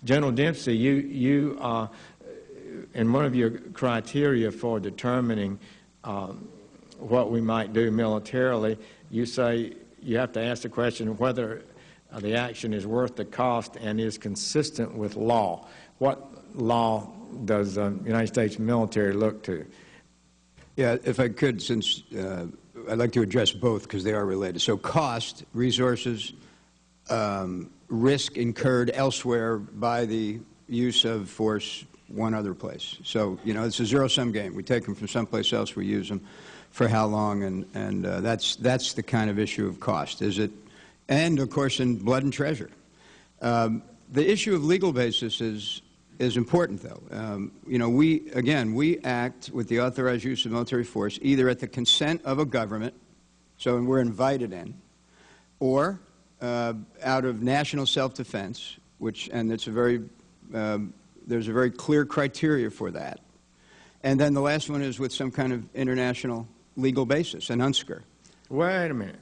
General Dempsey, you in one of your criteria for determining what we might do militarily, you say you have to ask the question whether the action is worth the cost and is consistent with law. What law does the United States military look to? Yeah, if I could, since I'd like to address both because they are related. So cost, resources, risk incurred elsewhere by the use of force one other place. So, you know, it's a zero-sum game. We take them from someplace else, we use them for how long, and that's the kind of issue of cost. Is it, and of course in blood and treasure. The issue of legal basis is important, though. You know, we act with the authorized use of military force either at the consent of a government, so we're invited in, or out of national self-defense, and it's a very, there's a very clear criteria for that. And then the last one is with some kind of international legal basis, an UNSCR. Wait a minute.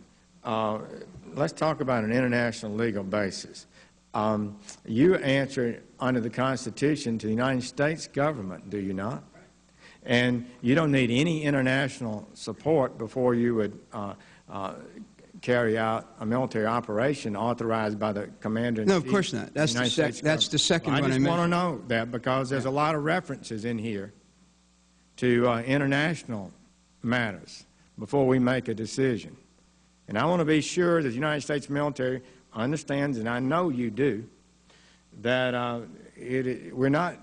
Let's talk about an international legal basis. You answer under the Constitution to the United States government, do you not? And you don't need any international support before you would carry out a military operation authorized by the commander-in-chief. No, of course not. That's the second one I mentioned. I just want to know that because there's a lot of references in here to international matters before we make a decision. And I want to be sure that the United States military understands, and I know you do, that we're not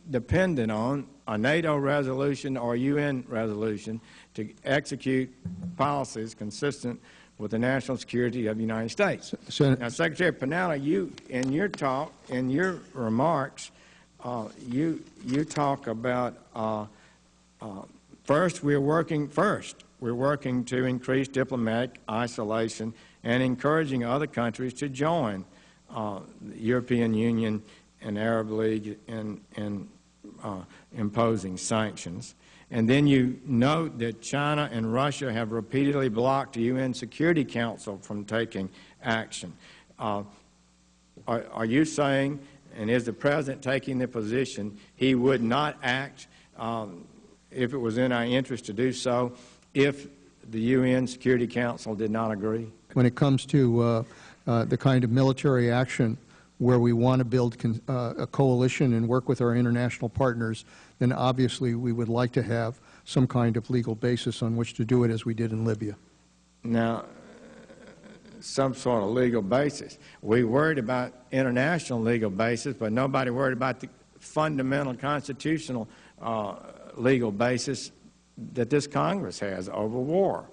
dependent on a NATO resolution or a UN resolution to execute policies consistent with the national security of the United States. Now, Secretary Pinella, you, in your talk, in your remarks, you talk about first, we're working to increase diplomatic isolation and encouraging other countries to join the European Union and Arab League in imposing sanctions. And then you note that China and Russia have repeatedly blocked the UN Security Council from taking action. Are you saying, and is the President taking the position, he would not act if it was in our interest to do so if the UN Security Council did not agree? When it comes to the kind of military action where we want to build a coalition and work with our international partners, then obviously we would like to have some kind of legal basis on which to do it, as we did in Libya. Now, some sort of legal basis. We worried about international legal basis, but nobody worried about the fundamental constitutional legal basis that this Congress has over war.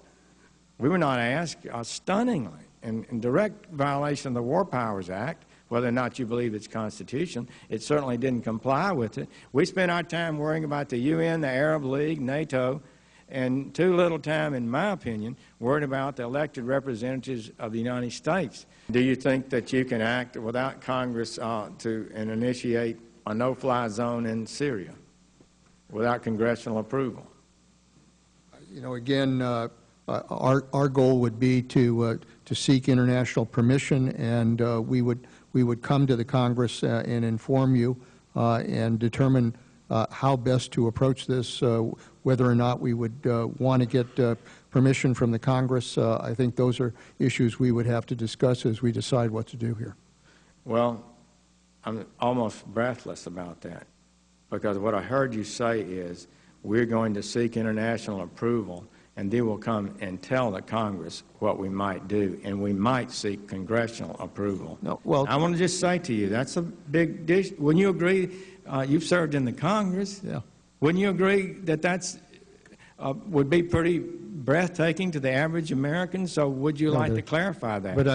We were not asked, stunningly, in direct violation of the War Powers Act, whether or not you believe it's constitutional. It certainly didn't comply with it. We spent our time worrying about the UN, the Arab League, NATO, and too little time, in my opinion, worrying about the elected representatives of the United States. Do you think that you can act without Congress and initiate a no-fly zone in Syria without congressional approval? You know, again, our goal would be to seek international permission, and we would come to the Congress and inform you and determine how best to approach this, whether or not we would want to get permission from the Congress. I think those are issues we would have to discuss as we decide what to do here. Well, I'm almost breathless about that, because what I heard you say is we're going to seek international approval, and then we'll come and tell the Congress what we might do, and we might seek congressional approval. No, well, I want to just say to you, that's a big dish. Wouldn't you agree? You've served in the Congress. Yeah. Wouldn't you agree that that's would be pretty breathtaking to the average American? So would you like to clarify that? But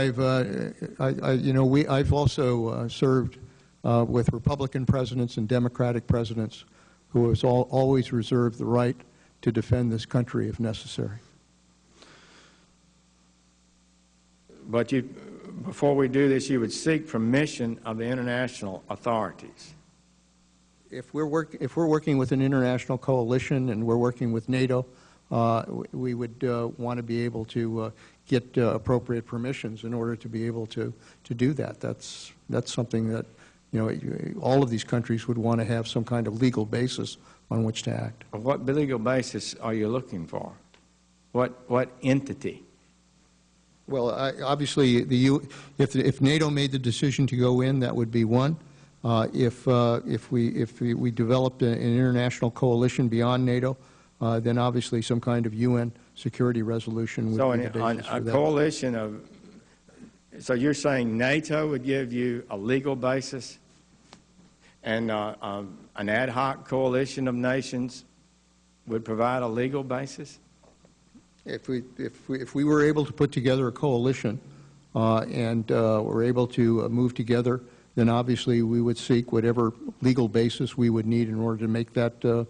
I've also served with Republican presidents and Democratic presidents who has always reserved the right to defend this country if necessary. But before we do this, you would seek permission of the international authorities. If we're working with an international coalition and we're working with NATO, we would want to be able to get appropriate permissions in order to be able to do that. That's something that all of these countries would want to have some kind of legal basis on which to act. What legal basis are you looking for? What entity? Well, obviously, if NATO made the decision to go in, that would be one. If we developed an international coalition beyond NATO, then obviously some kind of UN security resolution would be the basis for that. Coalition of, so you're saying NATO would give you a legal basis, and an ad hoc coalition of nations would provide a legal basis? If we were able to put together a coalition and were able to move together, then obviously we would seek whatever legal basis we would need in order to make that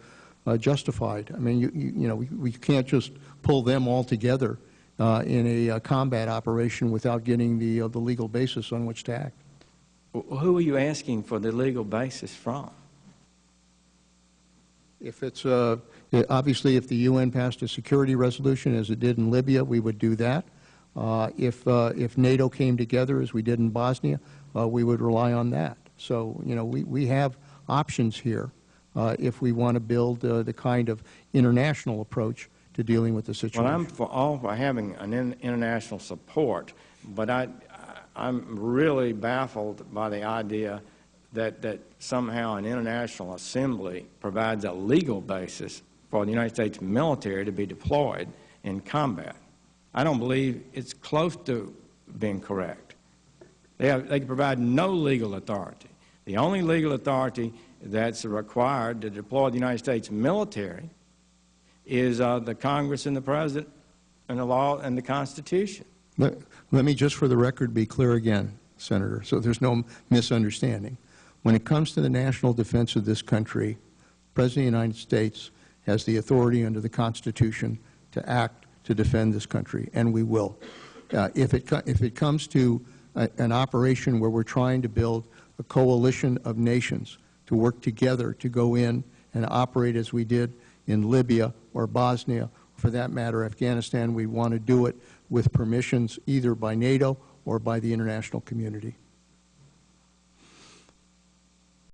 justified. I mean, we can't just pull them all together in a combat operation without getting the legal basis on which to act. Who are you asking for the legal basis from? If it's obviously, if the UN passed a security resolution, as it did in Libya, we would do that. If NATO came together, as we did in Bosnia, we would rely on that. So, we have options here if we want to build the kind of international approach to dealing with the situation. Well, I'm for having an international support, but I'm really baffled by the idea that somehow an international assembly provides a legal basis for the United States military to be deployed in combat. I don't believe it's close to being correct. They can provide no legal authority. The only legal authority that's required to deploy the United States military is the Congress and the President and the law and the Constitution. Let me just for the record be clear again, Senator, so there's no misunderstanding. When it comes to the national defense of this country, the President of the United States has the authority under the Constitution to act to defend this country, and we will. If it comes to an operation where we're trying to build a coalition of nations to work together to go in and operate as we did in Libya or Bosnia, or for that matter, Afghanistan, we want to do it with permissions either by NATO or by the international community.